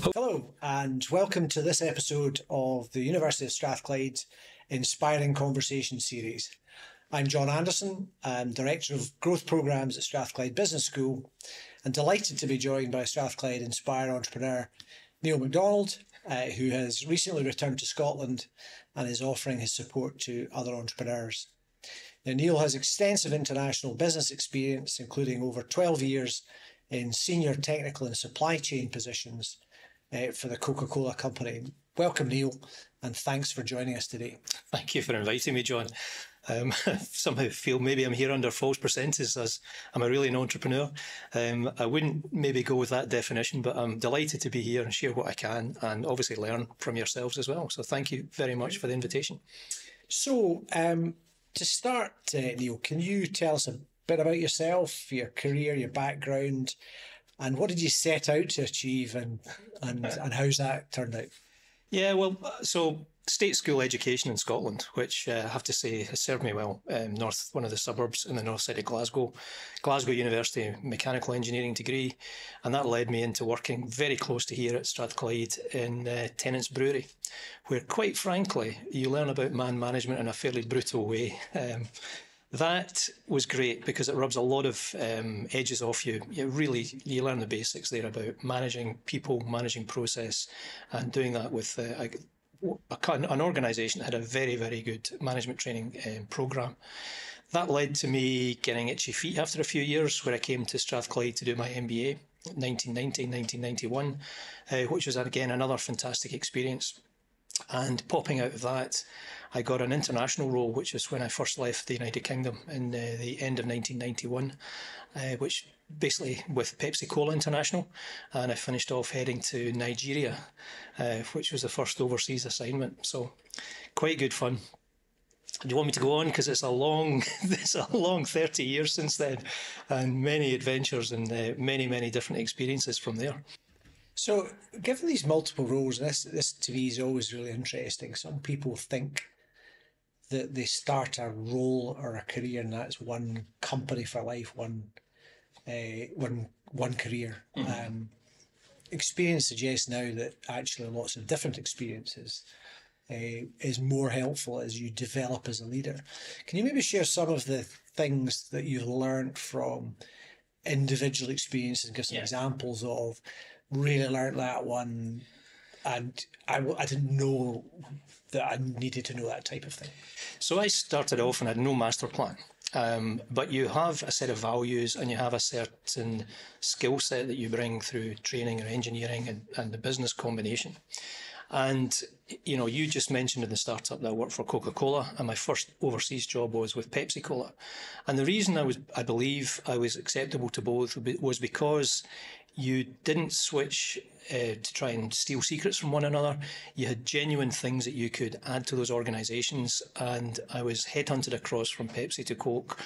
Hello and welcome to this episode of the University of Strathclyde Inspiring Conversation series. I'm John Anderson, I'm Director of Growth Programmes at Strathclyde Business School and delighted to be joined by Strathclyde Inspire entrepreneur Neil McDonald, who has recently returned to Scotland and is offering his support to other entrepreneurs. Now, Neil has extensive international business experience, including over 12 years in senior technical and supply chain positions for the Coca-Cola company. Welcome, Neil, and thanks for joining us today. Thank you for inviting me, John. Somehow feel maybe I'm here under false pretenses as I'm really an entrepreneur. I wouldn't maybe go with that definition, but I'm delighted to be here and share what I can and obviously learn from yourselves as well. So thank you very much for the invitation. So to start, Neil, can you tell us a bit about yourself, your career, your background, and what did you set out to achieve and how's that turned out? Yeah, well, so state school education in Scotland, which I have to say has served me well. One of the suburbs in the north side of Glasgow University mechanical engineering degree, and that led me into working very close to here at Strathclyde in Tennent's Brewery, where quite frankly you learn about man management in a fairly brutal way. That was great because it rubs a lot of edges off you. You learn the basics there about managing people, managing process, and doing that with an organisation that had a very, very good management training programme. That led to me getting itchy feet after a few years, where I came to Strathclyde to do my MBA, 1991, which was again another fantastic experience. And popping out of that, I got an international role, which is when I first left the United Kingdom in the end of 1991, which basically with Pepsi Cola International. And I finished off heading to Nigeria, which was the first overseas assignment. So quite good fun. Do you want me to go on? Because it's a long 30 years since then, and many adventures and many, many different experiences from there. So, given these multiple roles, this to me is always really interesting. Some people think that they start a role or a career and that's one company for life, one career. Mm-hmm. Experience suggests now that actually lots of different experiences is more helpful as you develop as a leader. Can you maybe share some of the things that you've learned from individual experiences and give some examples of really learned that one and I didn't know that I needed to know that type of thing? So I started off and had no master plan. But you have a set of values and you have a certain skill set that you bring through training or engineering and the business combination. And, you just mentioned in the startup that I worked for Coca-Cola, and my first overseas job was with Pepsi Cola. And the reason I believe I was acceptable to both was because you didn't switch to try and steal secrets from one another. You had genuine things that you could add to those organisations. And I was headhunted across from Pepsi to Coke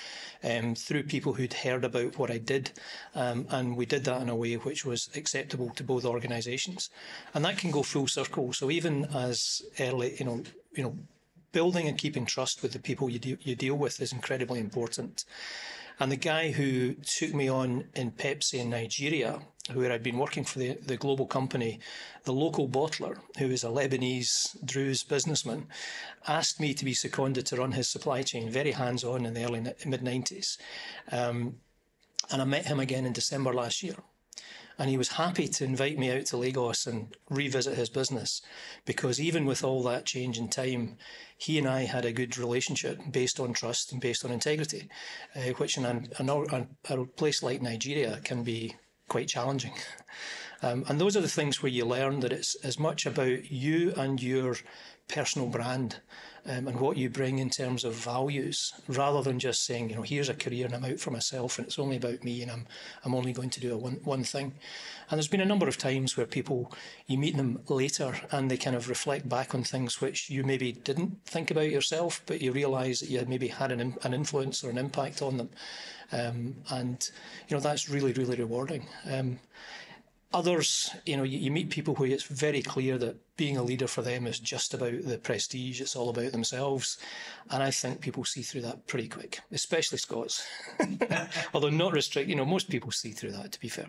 through people who'd heard about what I did. And we did that in a way which was acceptable to both organisations. And that can go full circle. So even as early, building and keeping trust with the people you deal with is incredibly important. And the guy who took me on in Pepsi in Nigeria, where I'd been working for the global company, the local bottler, who is a Lebanese Druze businessman, asked me to be seconded to run his supply chain, very hands-on in the early mid-90s. And I met him again in December last year. And he was happy to invite me out to Lagos and revisit his business, because even with all that change in time, he and I had a good relationship based on trust and based on integrity, which in a place like Nigeria can be quite challenging. And those are the things where you learn that it's as much about you and your personal brand and what you bring in terms of values, rather than just saying, here's a career and I'm out for myself and it's only about me and I'm only going to do one thing. And there's been a number of times where you meet them later and they kind of reflect back on things which you maybe didn't think about yourself, but you realise that you had maybe had an influence or an impact on them. And that's really, really rewarding. Others, you meet people who it's very clear that being a leader for them is just about the prestige, it's all about themselves. And I think people see through that pretty quick, especially Scots. Although not restricted, most people see through that, to be fair.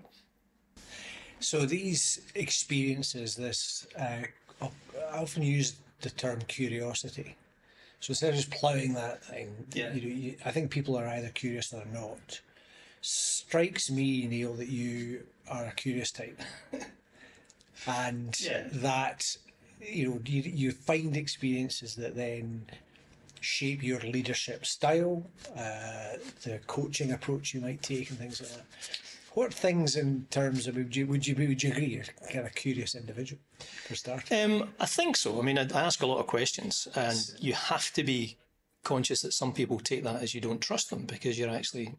So these experiences, I often use the term curiosity. So instead of just ploughing that thing, I think people are either curious or they're not. Strikes me, Neil, that you are a curious type, and that you find experiences that then shape your leadership style, the coaching approach you might take, and things like that. What things in terms of would you agree you're kind of curious individual for starters? I think so. I mean, I ask a lot of questions, and you have to be conscious that some people take that as you don't trust them because you're actually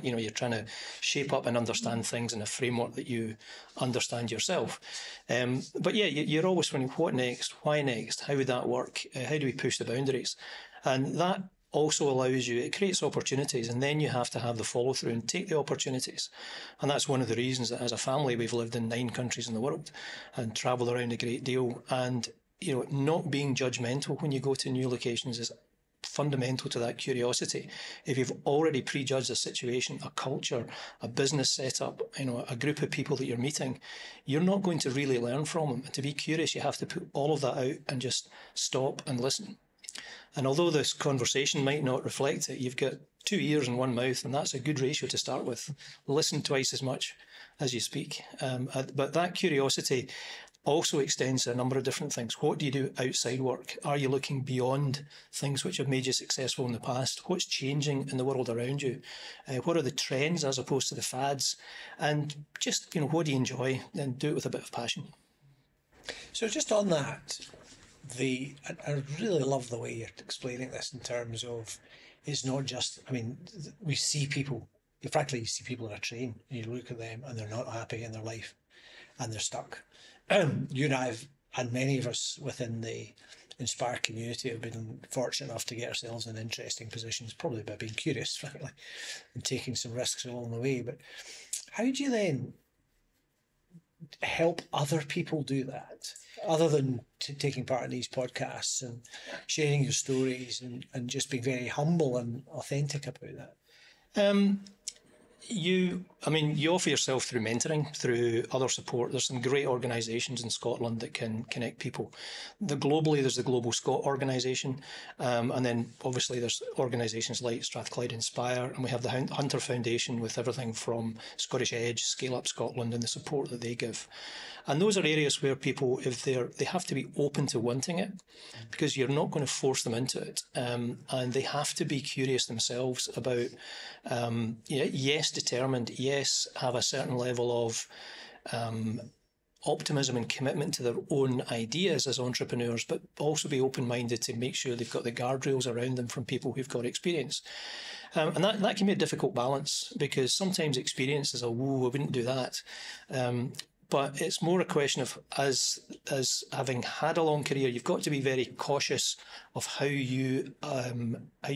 you're trying to shape up and understand things in a framework that you understand yourself. But yeah, you're always wondering, what next? Why next? How would that work? How do we push the boundaries? And that also allows you, it creates opportunities, and then you have to have the follow through and take the opportunities. And that's one of the reasons that as a family we've lived in 9 countries in the world and travelled around a great deal. And not being judgmental when you go to new locations is fundamental to that curiosity. If you've already prejudged a situation, a culture, a business setup, a group of people that you're meeting, you're not going to really learn from them. And to be curious, you have to put all of that out and just stop and listen. And although this conversation might not reflect it, you've got 2 ears and 1 mouth, and that's a good ratio to start with. Listen twice as much as you speak. But that curiosity also extends to a number of different things. What do you do outside work? Are you looking beyond things which have made you successful in the past? What's changing in the world around you? What are the trends as opposed to the fads? And just, what do you enjoy? And do it with a bit of passion. So just on that, I really love the way you're explaining this in terms of it's not just, we see people, frankly, you see people on a train and you look at them and they're not happy in their life and they're stuck. You and I have, and many of us within the Inspire community have been fortunate enough to get ourselves in interesting positions, probably by being curious, frankly, and taking some risks along the way. But how do you then help other people do that, other than taking part in these podcasts and sharing your stories and just being very humble and authentic about that? You offer yourself through mentoring, through other support. There's some great organisations in Scotland that can connect people. Globally, there's the Global Scot organisation, and then obviously there's organisations like Strathclyde Inspire, and we have the Hunter Foundation with everything from Scottish Edge, Scale Up Scotland, and the support that they give. And those are areas where people, if they have to be open to wanting it, because you're not going to force them into it, and they have to be curious themselves about, yes, determined, yes, have a certain level of optimism and commitment to their own ideas as entrepreneurs, but also be open-minded to make sure they've got the guardrails around them from people who've got experience. And that can be a difficult balance, because sometimes experience is I wouldn't do that. But it's more a question of, as having had a long career, you've got to be very cautious of how you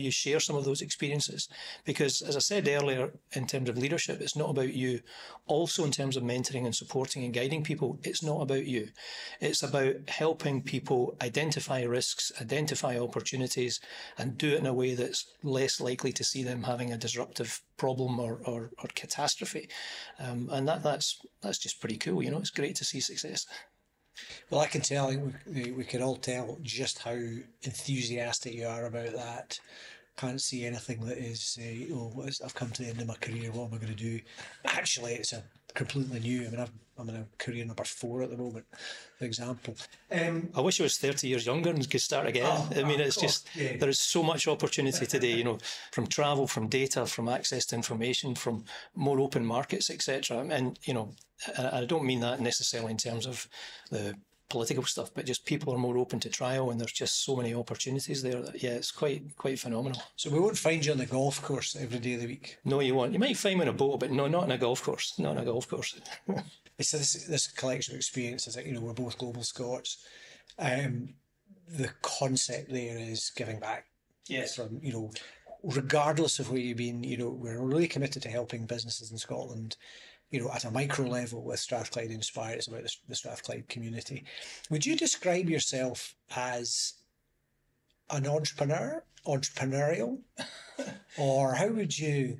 share some of those experiences. Because, as I said earlier, in terms of leadership, it's not about you. Also, in terms of mentoring and supporting and guiding people, it's not about you. It's about helping people identify risks, identify opportunities, and do it in a way that's less likely to see them having a disruptive problem or catastrophe. And that's just pretty cool. It's great to see success. Well, I can tell, we can all tell just how enthusiastic you are about that. Can't see anything that is, I've come to the end of my career, what am I going to do? Actually, it's a completely new, I'm in a career number 4 at the moment, for example. I wish I was 30 years younger and could start again. There is so much opportunity today, from travel, from data, from access to information, from more open markets, etc. And, I don't mean that necessarily in terms of the political stuff, but just people are more open to trial, and there's just so many opportunities there that, it's quite phenomenal. So we won't find you on the golf course every day of the week? No, you won't. You might find me on a boat, but no, not on a golf course. Not on a golf course. It's this collection of experiences that, we're both global Scots. The concept there is giving back. Yes. From, regardless of where you've been, we're really committed to helping businesses in Scotland, at a micro level with Strathclyde Inspire. It's about the Strathclyde community. Would you describe yourself as an entrepreneurial? Or how would you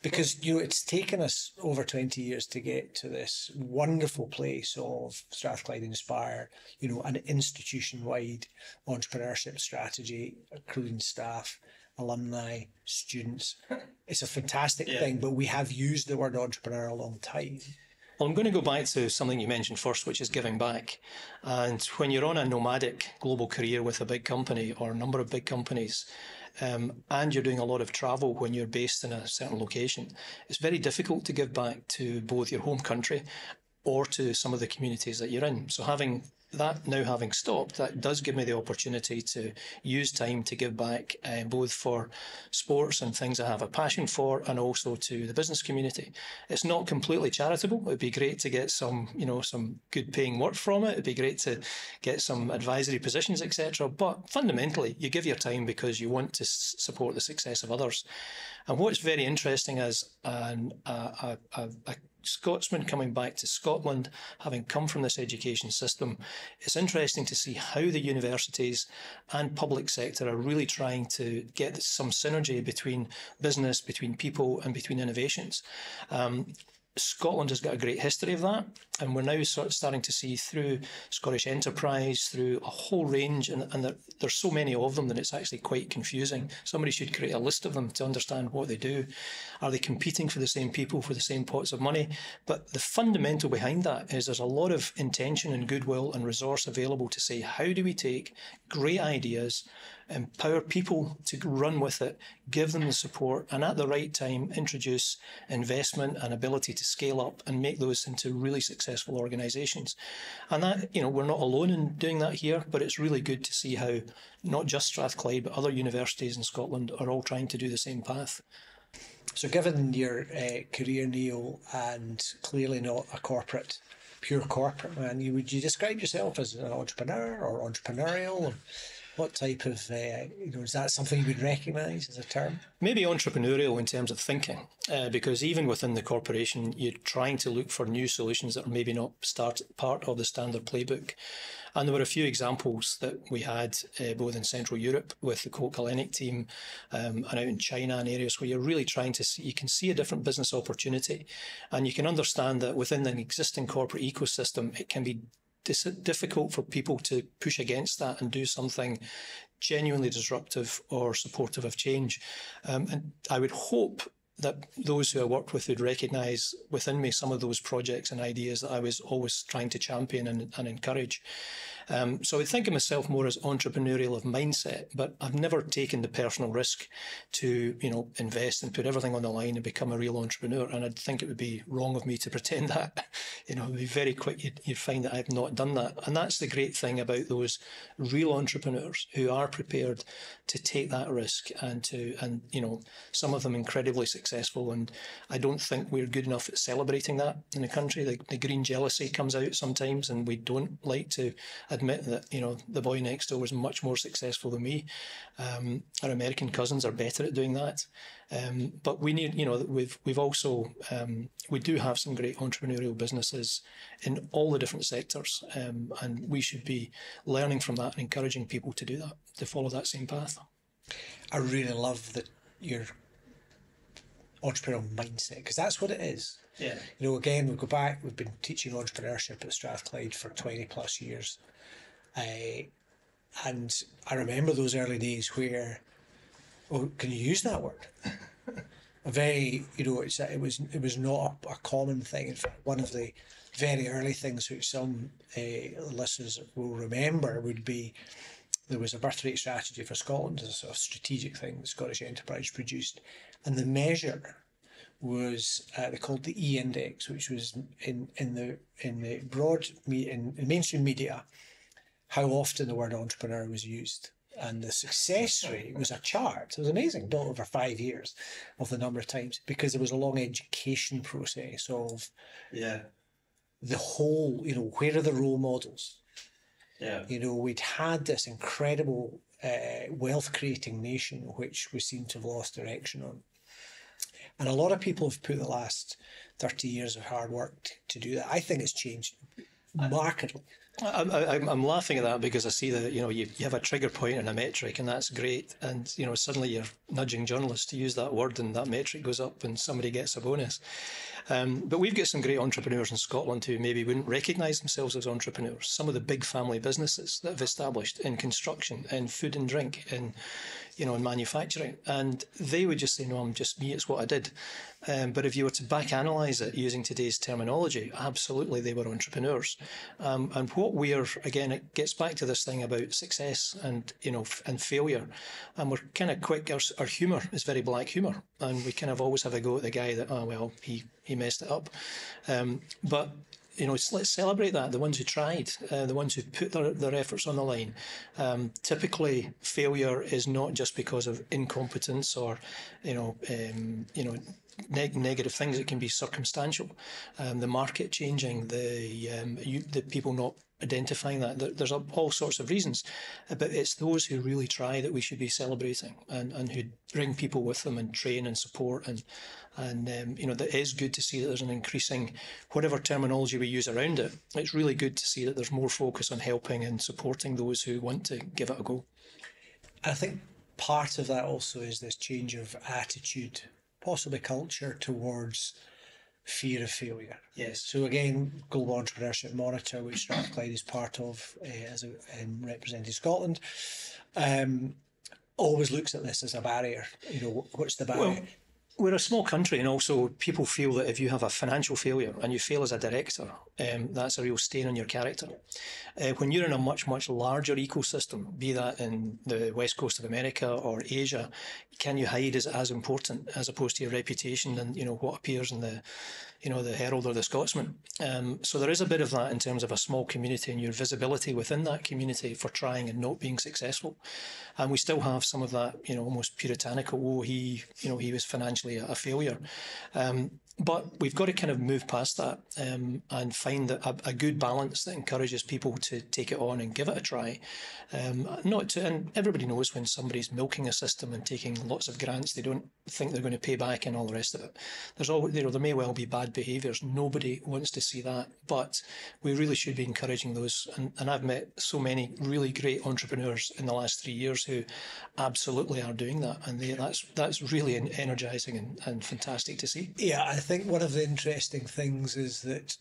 Because, it's taken us over 20 years to get to this wonderful place of Strathclyde Inspire, an institution-wide entrepreneurship strategy, including staff, alumni, students. It's a fantastic thing, but we have used the word entrepreneur a long time. Well, I'm going to go back to something you mentioned first, which is giving back. And when you're on a nomadic global career with a big company or a number of big companies, and you're doing a lot of travel when you're based in a certain location, it's very difficult to give back to both your home country or to some of the communities that you're in. So having stopped, that does give me the opportunity to use time to give back, both for sports and things I have a passion for, and also to the business community. It's not completely charitable. It'd be great to get some good paying work from it. It'd be great to get some advisory positions, etc. But fundamentally, you give your time because you want to support the success of others. And what's very interesting as a Scotsman coming back to Scotland, having come from this education system, it's interesting to see how the universities and public sector are really trying to get some synergy between business, between people, and between innovations. Scotland has got a great history of that, and we're now starting to see through Scottish Enterprise, through a whole range, and there's so many of them that it's actually quite confusing. Somebody should create a list of them to understand what they do. Are they competing for the same people, for the same pots of money? But the fundamental behind that is there's a lot of intention and goodwill and resource available to say, how do we take great ideas, empower people to run with it, give them the support, and at the right time introduce investment and ability to scale up and make those into really successful organisations. And that, we're not alone in doing that here, but it's really good to see how not just Strathclyde but other universities in Scotland are all trying to do the same path. So given your career, Neil, and clearly not a pure corporate man, would you describe yourself as an entrepreneur or entrepreneurial? Or what type of, is that something you would recognise as a term? Maybe entrepreneurial in terms of thinking, because even within the corporation, you're trying to look for new solutions that are maybe not part of the standard playbook. And there were a few examples that we had both in Central Europe with the Coke Hellenic team and out in China and areas where you're really trying to see, you can see a different business opportunity, and you can understand that within an existing corporate ecosystem, it can be difficult for people to push against that and do something genuinely disruptive or supportive of change. And I would hope that those who I worked with would recognise within me some of those projects and ideas that I was always trying to champion and encourage. So I would think of myself more as entrepreneurial of mindset, but I've never taken the personal risk to, invest and put everything on the line and become a real entrepreneur. And I'd think it would be wrong of me to pretend that. It would be very quick. You'd find that I've not done that. And that's the great thing about those real entrepreneurs who are prepared to take that risk and some of them incredibly successful. And I don't think we're good enough at celebrating that in the country. The green jealousy comes out sometimes, and we don't like to admit that the boy next door was much more successful than me. Our American cousins are better at doing that, but we need we've also we do have some great entrepreneurial businesses in all the different sectors, and we should be learning from that and encouraging people to do that, to follow that same path. I really love your entrepreneurial mindset, because that's what it is. Yeah. Again, we go back, we've been teaching entrepreneurship at Strathclyde for 20 plus years. And I remember those early days where, can you use that word? A very, it was not a common thing. In fact, one of the very early things which some listeners will remember would be there was a birth rate strategy for Scotland, a sort of strategic thing that Scottish Enterprise produced, and the measure was they called the E index, which was in mainstream media, how often the word entrepreneur was used. And the success rate was a chart. It was amazing, built over 5 years of the number of times, because there was a long education process of the whole, where are the role models? Yeah. We'd had this incredible wealth creating nation, which we seem to have lost direction on. And a lot of people have put the last 30 years of hard work to do that. I think it's changed markedly. I'm laughing at that because I see that, you have a trigger point and a metric, and that's great. And, suddenly you're nudging journalists to use that word, and that metric goes up and somebody gets a bonus. But we've got some great entrepreneurs in Scotland who maybe wouldn't recognise themselves as entrepreneurs. Some of the big family businesses that have established in construction, in food and drink, in manufacturing. And they would just say, no, I'm just me, it's what I did. But if you were to back analyse it using today's terminology, absolutely they were entrepreneurs. And what again, it gets back to this thing about success and failure. And we're kind of quick, our humour is very black humour. And we kind of always have a go at the guy that, he messed it up. But let's celebrate that. The ones who tried, the ones who put their efforts on the line. Typically, failure is not just because of incompetence or, negative things. It can be circumstantial. The market changing, the people not identifying that. There's all sorts of reasons. But it's those who really try that we should be celebrating and who bring people with them and train and support and that is good to see that there's an increasing, whatever terminology we use around it, it's really good to see that there's more focus on helping and supporting those who want to give it a go. I think part of that also is this change of attitude, possibly culture, towards fear of failure. Yes. So again, Global Entrepreneurship Monitor, which Strathclyde is part of representing Scotland, always looks at this as a barrier. What's the barrier? Well, we're a small country, and also people feel that if you have a financial failure and you fail as a director, that's a real stain on your character. When you're in a much, much larger ecosystem, be that in the west coast of America or Asia, can you hide is as important as opposed to your reputation and what appears in the Herald or the Scotsman. So there is a bit of that in terms of a small community and your visibility within that community for trying and not being successful. And we still have some of that, almost puritanical, he was financially a failure. But we've got to kind of move past that and find a good balance that encourages people to take it on and give it a try. And everybody knows when somebody's milking a system and taking lots of grants, they don't think they're going to pay back and all the rest of it. There's always, there may well be bad behaviours. Nobody wants to see that, but we really should be encouraging those. And I've met so many really great entrepreneurs in the last 3 years who absolutely are doing that, and that's really energising and fantastic to see. Yeah, I think one of the interesting things is that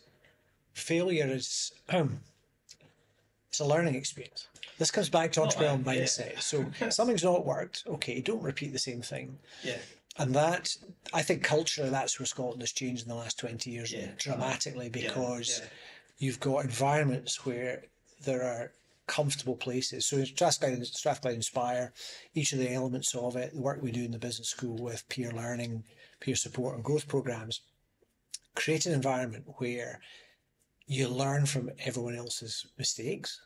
failure is it's a learning experience. This comes back to entrepreneurial mindset. Yeah. So something's not worked. Okay, don't repeat the same thing. Yeah. And that, I think culturally, that's where Scotland has changed in the last 20 years dramatically, because you've got environments where there are comfortable places. So Strathclyde Inspire, each of the elements of it, the work we do in the business school with peer learning, peer support and growth programs, create an environment where you learn from everyone else's mistakes.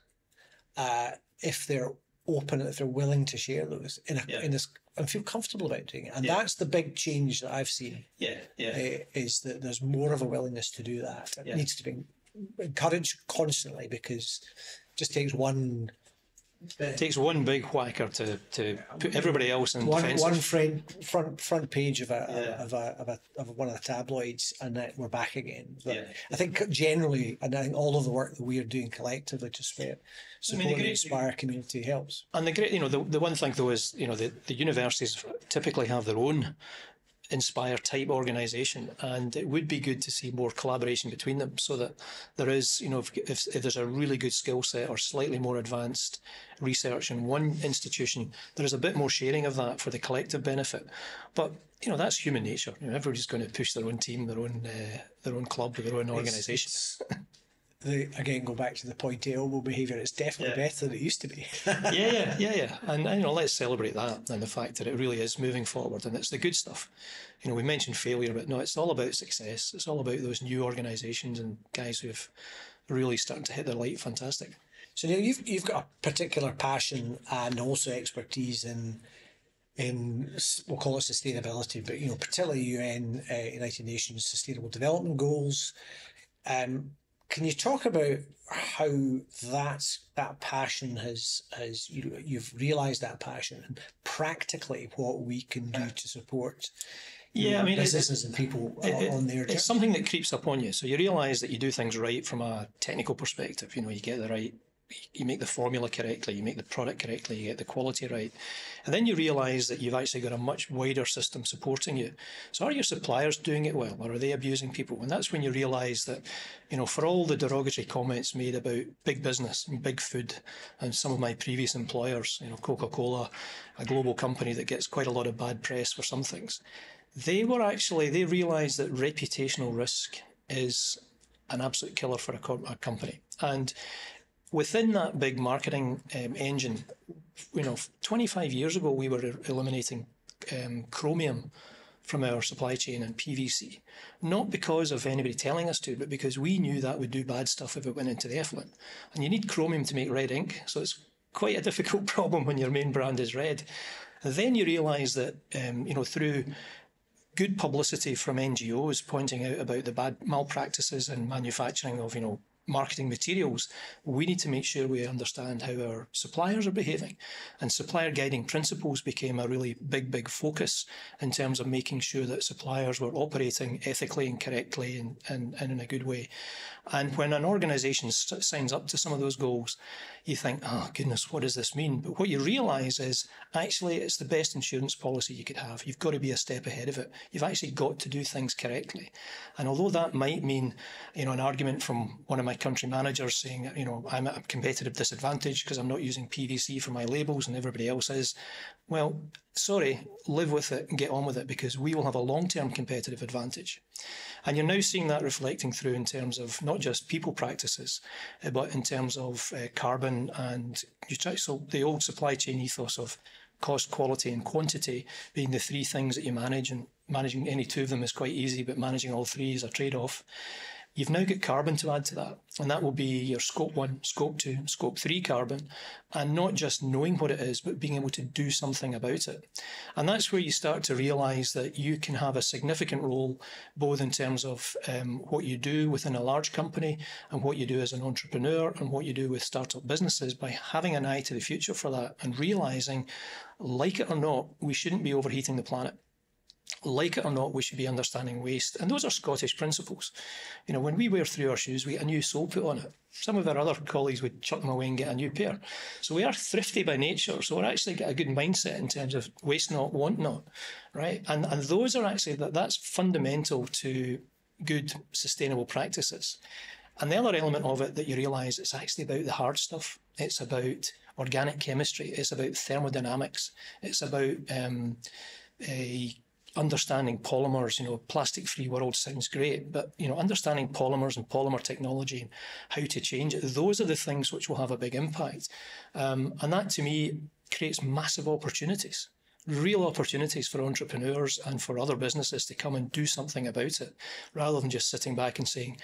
If they're open, if they're willing to share those and feel comfortable about doing it. And that's the big change that I've seen. Is that there's more of a willingness to do that. It needs to be encouraged constantly, because it just takes one. It takes one big whacker to put everybody else in defensive. One front page of one of the tabloids, and then we're back again. But I think generally, and I think all of the work that we are doing collectively to support the Inspire community helps. And the great, the one thing though is, the universities typically have their own Inspire type organisation, and it would be good to see more collaboration between them, so that there is, if there's a really good skill set or slightly more advanced research in one institution, there is a bit more sharing of that for the collective benefit. But that's human nature. Everybody's going to push their own team, their own club, their own organisation. Again, go back to the pointy elbow behaviour. It's definitely better than it used to be. Yeah. And let's celebrate that and the fact that it really is moving forward, and it's the good stuff. We mentioned failure, but no, it's all about success. It's all about those new organisations and guys who've really starting to hit their light. Fantastic. So Neil, you've got a particular passion and also expertise in we'll call it sustainability, but particularly UN, United Nations Sustainable Development Goals. Can you talk about how that passion has you've realised that passion, and practically what we can do to support Yeah, I mean, businesses and people on their journey. It's something that creeps up on you. So you realise that you do things right from a technical perspective. You know, you get the right, you make the formula correctly, you make the product correctly, you get the quality right. And then you realise that you've actually got a much wider system supporting you. So are your suppliers doing it well, or are they abusing people? And that's when you realise that, you know, for all the derogatory comments made about big business and big food and some of my previous employers, you know, Coca-Cola, a global company that gets quite a lot of bad press for some things, they realised that reputational risk is an absolute killer for a company. And within that big marketing engine, you know, 25 years ago, we were eliminating chromium from our supply chain and PVC, not because of anybody telling us to, but because we knew that would do bad stuff if it went into the effluent. And you need chromium to make red ink, so it's quite a difficult problem when your main brand is red. And then you realise that, you know, through good publicity from NGOs pointing out about the bad malpractices in manufacturing of, you know, marketing materials, we need to make sure we understand how our suppliers are behaving. And supplier guiding principles became a really big focus in terms of making sure that suppliers were operating ethically and correctly and in a good way. And when an organisation signs up to some of those goals, you think, oh goodness, what does this mean? But what you realise is actually it's the best insurance policy you could have. You've got to be a step ahead of it. You've actually got to do things correctly. And although that might mean, you know, an argument from one of my country managers saying, you know, I'm at a competitive disadvantage because I'm not using PVC for my labels and everybody else is, well, sorry, live with it and get on with it, because we will have a long-term competitive advantage. And you're now seeing that reflecting through in terms of not just people practices, but in terms of carbon and so the old supply chain ethos of cost, quality and quantity being the three things that you manage, and managing any two of them is quite easy, but managing all three is a trade-off. You've now got carbon to add to that, and that will be your scope 1, scope 2, scope 3 carbon, and not just knowing what it is, but being able to do something about it. And that's where you start to realise that you can have a significant role, both in terms of what you do within a large company and what you do as an entrepreneur and what you do with startup businesses, by having an eye to the future for that and realising, like it or not, we shouldn't be overheating the planet. Like it or not, we should be understanding waste. And those are Scottish principles. You know, when we wear through our shoes, we get a new sole put on it. Some of our other colleagues would chuck them away and get a new pair. So we are thrifty by nature. So we're actually got a good mindset in terms of waste not, want not, right? And those are actually, that's fundamental to good, sustainable practices. And the other element of it that you realise, it's actually about the hard stuff. It's about organic chemistry. It's about thermodynamics. It's about understanding polymers. You know, plastic-free world sounds great, but, you know, understanding polymers and polymer technology and how to change it, those are the things which will have a big impact. And that, to me, creates massive opportunities, real opportunities for entrepreneurs and for other businesses to come and do something about it, rather than just sitting back and saying,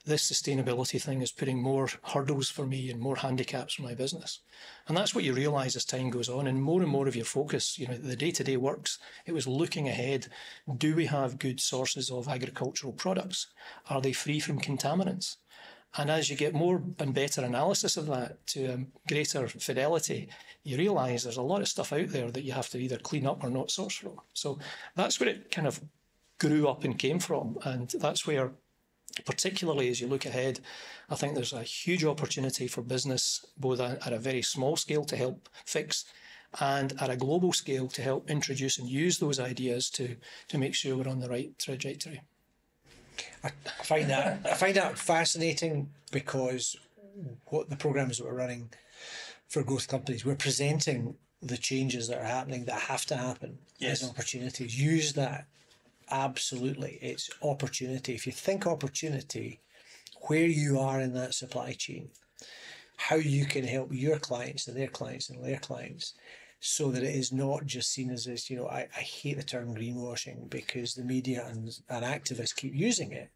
this sustainability thing is putting more hurdles for me and more handicaps for my business. And that's what you realise as time goes on, and more of your focus, you know, the day-to-day works, it was looking ahead. Do we have good sources of agricultural products? Are they free from contaminants? And as you get more and better analysis of that to greater fidelity, you realise there's a lot of stuff out there that you have to either clean up or not source from. So that's where it kind of grew up and came from. And that's where, particularly as you look ahead, I think there's a huge opportunity for business, both at a very small scale to help fix and at a global scale to help introduce and use those ideas to make sure we're on the right trajectory. I find that fascinating, because what the programs that we're running for growth companies, we're presenting the changes that are happening, that have to happen, yes, as opportunities. Use that. Absolutely, it's opportunity. If you think opportunity, where you are in that supply chain, how you can help your clients and their clients and their clients, so that it is not just seen as this, you know, I hate the term greenwashing, because the media and activists keep using it.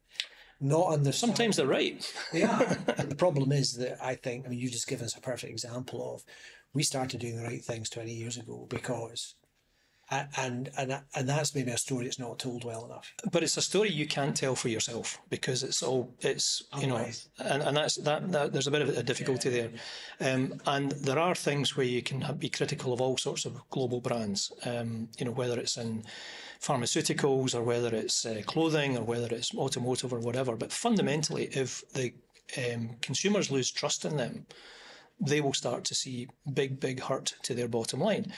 Sometimes they're right. Yeah. The problem is that I mean, you've just given us a perfect example of, we started doing the right things 20 years ago because And that's maybe a story that's not told well enough. But it's a story you can't tell for yourself, because it's and there's a bit of a difficulty there. And there are things where you can be critical of all sorts of global brands, whether it's in pharmaceuticals or whether it's clothing or whether it's automotive or whatever. But fundamentally, if the consumers lose trust in them, they will start to see big hurt to their bottom line.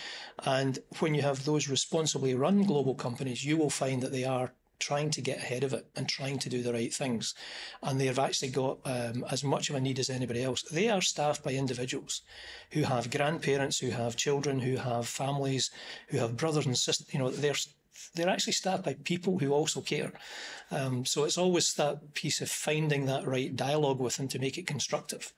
And when you have those responsibly run global companies, you will find that they are trying to get ahead of it and trying to do the right things. And they have actually got as much of a need as anybody else. They are staffed by individuals who have grandparents, who have children, who have families, who have brothers and sisters. They're actually staffed by people who also care. So it's always that piece of finding that right dialogue with them to make it constructive.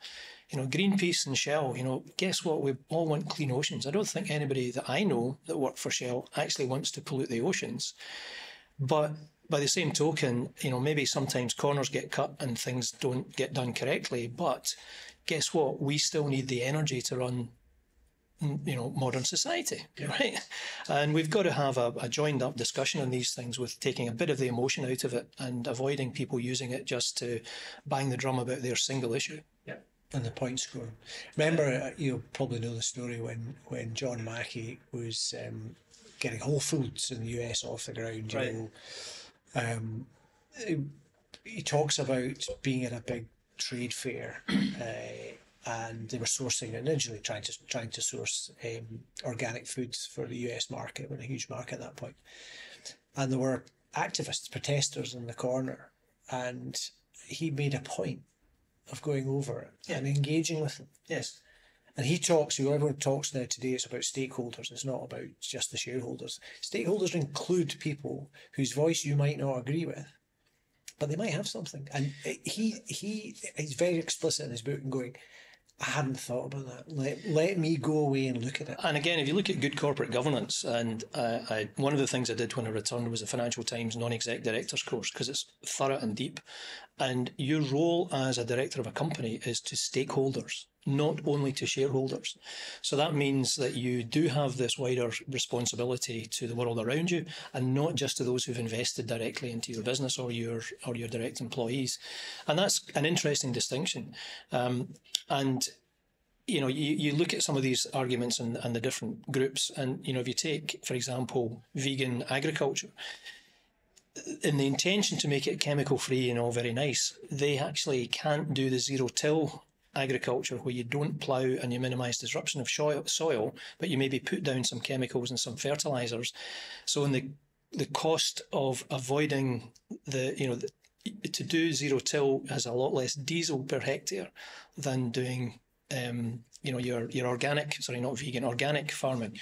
Greenpeace and Shell, guess what? We all want clean oceans. I don't think anybody that I know that worked for Shell actually wants to pollute the oceans. But by the same token, maybe sometimes corners get cut and things don't get done correctly. But guess what? We still need the energy to run, modern society, right? And we've got to have a joined up discussion on these things, with taking a bit of the emotion out of it and avoiding people using it just to bang the drum about their single issue. Yeah. And the point score. Remember, you'll probably know the story when John Mackey was getting Whole Foods in the US off the ground. He talks about being at a big trade fair, and they were sourcing, originally trying to source organic foods for the US market, when a huge market at that point. And there were activists, protesters in the corner, and he made a point of going over it and engaging with them. Yes. And he talks, everyone talks now today, it's about stakeholders. It's not about just the shareholders. Stakeholders include people whose voice you might not agree with, but they might have something. And he's very explicit in his book and going, I hadn't thought about that. Let me go away and look at it. And again, if you look at good corporate governance, and one of the things I did when I returned was the Financial Times non-exec directors course, because it's thorough and deep. And your role as a director of a company is to stakeholders, not only to shareholders. So that means that you do have this wider responsibility to the world around you, and not just to those who've invested directly into your business or your direct employees. And that's an interesting distinction. And you look at some of these arguments and the different groups, and if you take, for example, vegan agriculture, in the intention to make it chemical free and all very nice, they actually can't do the zero-till agriculture where you don't plough and you minimise disruption of soil, but you maybe put down some chemicals and some fertilisers. So in the cost of avoiding to do zero-till has a lot less diesel per hectare than doing your organic, organic farming.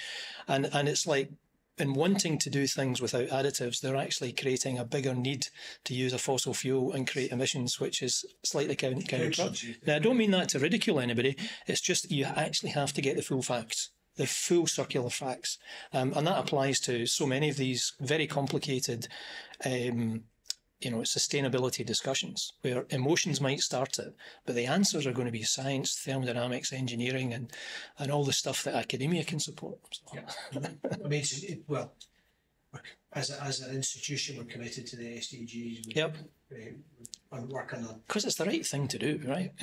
And it's like, in wanting to do things without additives, they're actually creating a bigger need to use a fossil fuel and create emissions, which is slightly counterproductive. Now, I don't mean that to ridicule anybody. It's just you actually have to get the full facts, the full circular facts. And that applies to so many of these very complicated sustainability discussions, where emotions might start it, but the answers are going to be science, thermodynamics, engineering, and all the stuff that academia can support. So. Yeah. As an institution, we're committed to the SDGs. Yep. And working on, because it's the right thing to do, right?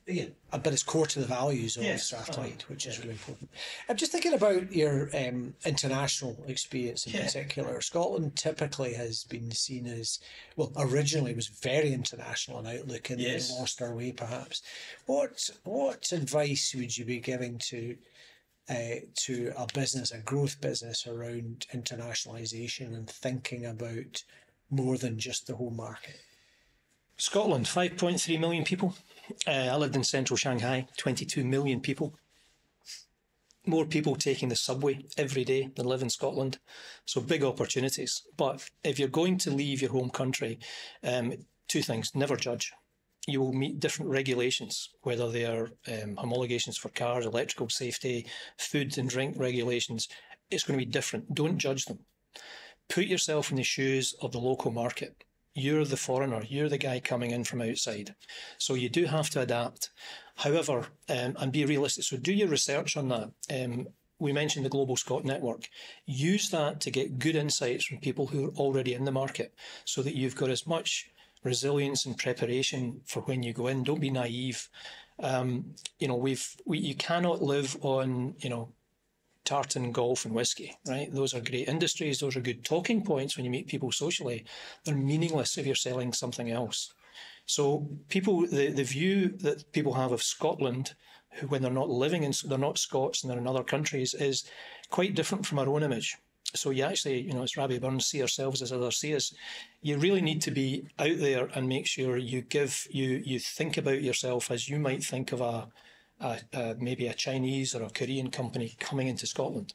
Yeah, but it's core to the values of Strathclyde, which is really important. I'm just thinking about your international experience in particular. Scotland typically has been seen as, originally was very international in outlook, and then lost our way perhaps. What advice would you be giving to a business, a growth business, around internationalisation and thinking about more than just the home market? Scotland, 5.3 million people. I lived in central Shanghai, 22 million people. More people taking the subway every day than live in Scotland. So big opportunities. But if you're going to leave your home country, two things: never judge. You will meet different regulations, whether they are homologations for cars, electrical safety, food and drink regulations. It's going to be different. Don't judge them. Put yourself in the shoes of the local market. You're the foreigner. You're the guy coming in from outside. So you do have to adapt. However, and be realistic. So do your research on that. we mentioned the Global Scot Network. Use that to get good insights from people who are already in the market so that you've got as much resilience and preparation for when you go in. Don't be naive. You cannot live on, tartan, golf and whiskey, right? Those are great industries. Those are good talking points when you meet people socially. They're meaningless if you're selling something else. So the view that people have of Scotland, who when they're not living in, they're not Scots and they're in other countries, is quite different from our own image. So you actually, as Rabbie Burns, see ourselves as others see us. You really need to be out there and make sure you think about yourself as you might think of maybe a Chinese or a Korean company coming into Scotland.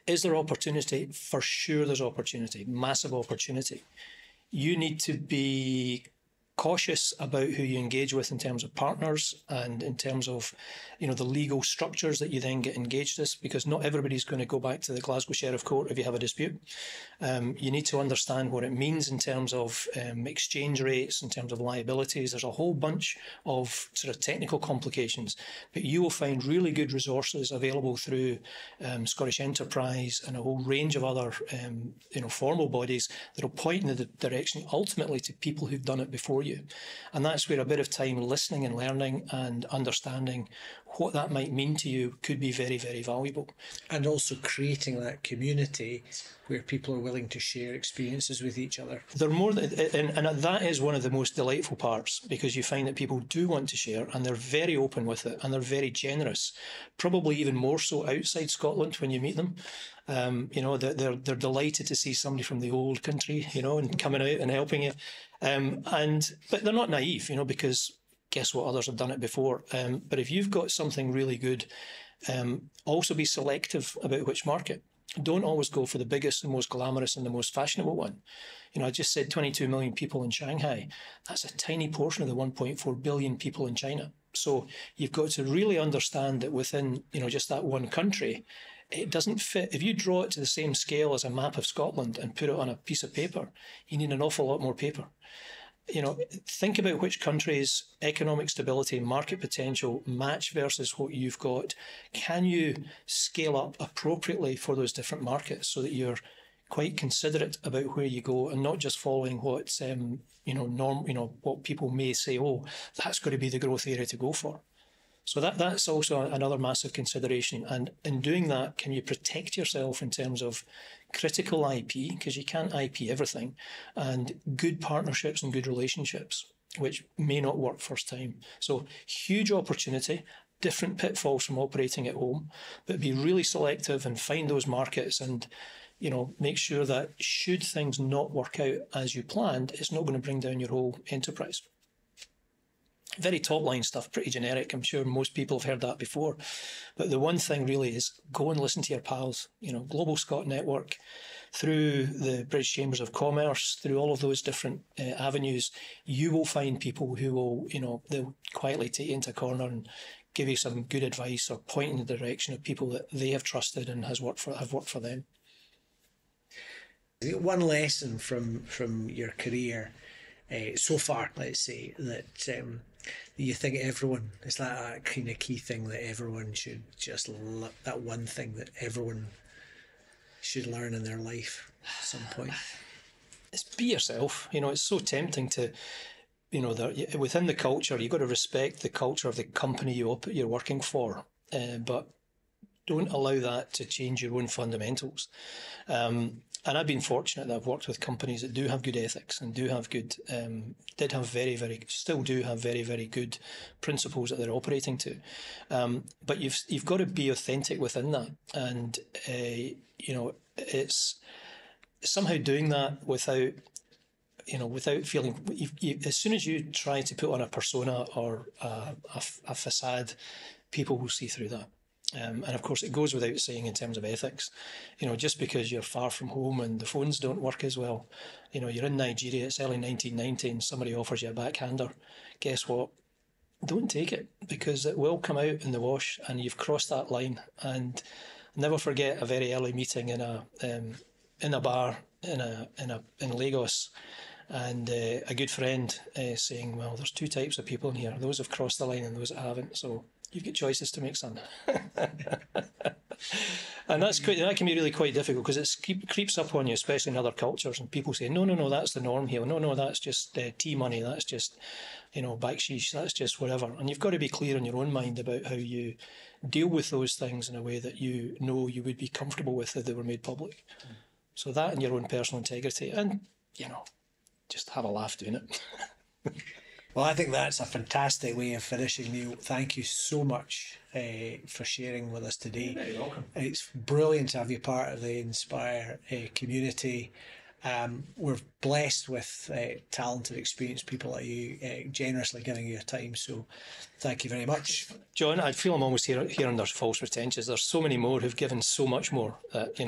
Is there opportunity? For sure there's opportunity, massive opportunity. You need to be cautious about who you engage with in terms of partners and in terms of, the legal structures that you then get engaged with, because not everybody's going to go back to the Glasgow Sheriff Court if you have a dispute. You need to understand what it means in terms of exchange rates, in terms of liabilities. There's a whole bunch of sort of technical complications, but you will find really good resources available through Scottish Enterprise and a whole range of other, formal bodies that will point in the direction ultimately to people who've done it before you. And that's where a bit of time listening and learning and understanding what that might mean to you could be very, very valuable. And also creating that community where people are willing to share experiences with each other. They're more, and that is one of the most delightful parts, because you find that people do want to share and they're very open with it and they're very generous, probably even more so outside Scotland when you meet them. They're delighted to see somebody from the old country, and coming out and helping you. But they're not naive, because guess what, others have done it before. But if you've got something really good, also be selective about which market. Don't always go for the biggest and most glamorous and the most fashionable one. I just said 22 million people in Shanghai. That's a tiny portion of the 1.4 billion people in China. So you've got to really understand that within, just that one country, it doesn't fit. If you draw it to the same scale as a map of Scotland and put it on a piece of paper, you need an awful lot more paper. Think about which countries' economic stability, market potential match versus what you've got. Can you scale up appropriately for those different markets so that you're quite considerate about where you go and not just following what's what people may say, oh, that's got to be the growth area to go for. So that's also another massive consideration. And in doing that, can you protect yourself in terms of critical IP, because you can't IP everything, and good partnerships and good relationships, which may not work first time. So huge opportunity, different pitfalls from operating at home, but be really selective and find those markets and, make sure that should things not work out as you planned, it's not going to bring down your whole enterprise. Very top line stuff, pretty generic. I'm sure most people have heard that before. But the one thing really is go and listen to your pals. Global Scot Network, through the British Chambers of Commerce, through all of those different avenues, you will find people who will, they'll quietly take you into a corner and give you some good advice or point in the direction of people that they have trusted and have worked for them. One lesson from your career so far, let's say, that you think everyone, is that a kind of key thing that everyone should just that one thing that everyone should learn in their life at some point? It's be yourself. It's so tempting to, within the culture, you've got to respect the culture of the company you're working for, but don't allow that to change your own fundamentals. And I've been fortunate that I've worked with companies that do have good ethics and do have good, still do have very, very good principles that they're operating to. But you've got to be authentic within that. And, it's somehow doing that without feeling, as soon as you try to put on a persona or a facade, people will see through that. And of course, it goes without saying in terms of ethics, just because you're far from home and the phones don't work as well, you're in Nigeria, it's early 1990 and somebody offers you a backhander. Guess what? Don't take it, because it will come out in the wash and you've crossed that line. And never forget a very early meeting in a bar in Lagos, and a good friend saying, well, there's two types of people in here, those who've crossed the line and those that haven't. So you've got choices to make, son. And that can be really quite difficult because it creeps up on you, especially in other cultures, and people say, no, that's the norm here. No, that's just tea money. That's just, baksheesh. That's just whatever. And you've got to be clear in your own mind about how you deal with those things in a way that you would be comfortable with if they were made public. So that and your own personal integrity, and just have a laugh doing it. Well, I think that's a fantastic way of finishing, Neil. Thank you so much for sharing with us today. You're very welcome. It's brilliant to have you part of the Inspire community. We're blessed with talented, experienced people like you, generously giving you your time. So thank you very much. John, I feel I'm almost here under false pretensions. There's so many more who've given so much more that,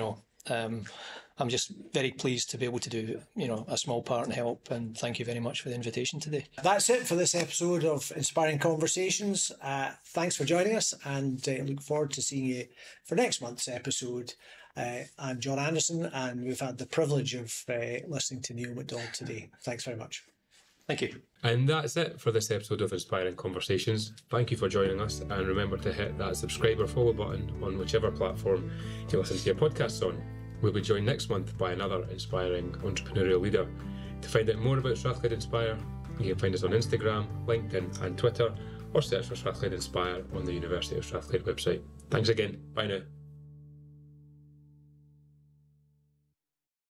I'm just very pleased to be able to do, a small part and help. And thank you very much for the invitation today. That's it for this episode of Inspiring Conversations. Thanks for joining us, and look forward to seeing you for next month's episode. I'm John Anderson, and we've had the privilege of listening to Neil McDonald today. Thanks very much. Thank you. And that's it for this episode of Inspiring Conversations. Thank you for joining us, and remember to hit that subscribe or follow button on whichever platform you listen to your podcasts on. We'll be joined next month by another inspiring entrepreneurial leader. To find out more about Strathclyde Inspire, you can find us on Instagram, LinkedIn and Twitter, or search for Strathclyde Inspire on the University of Strathclyde website. Thanks again. Bye now.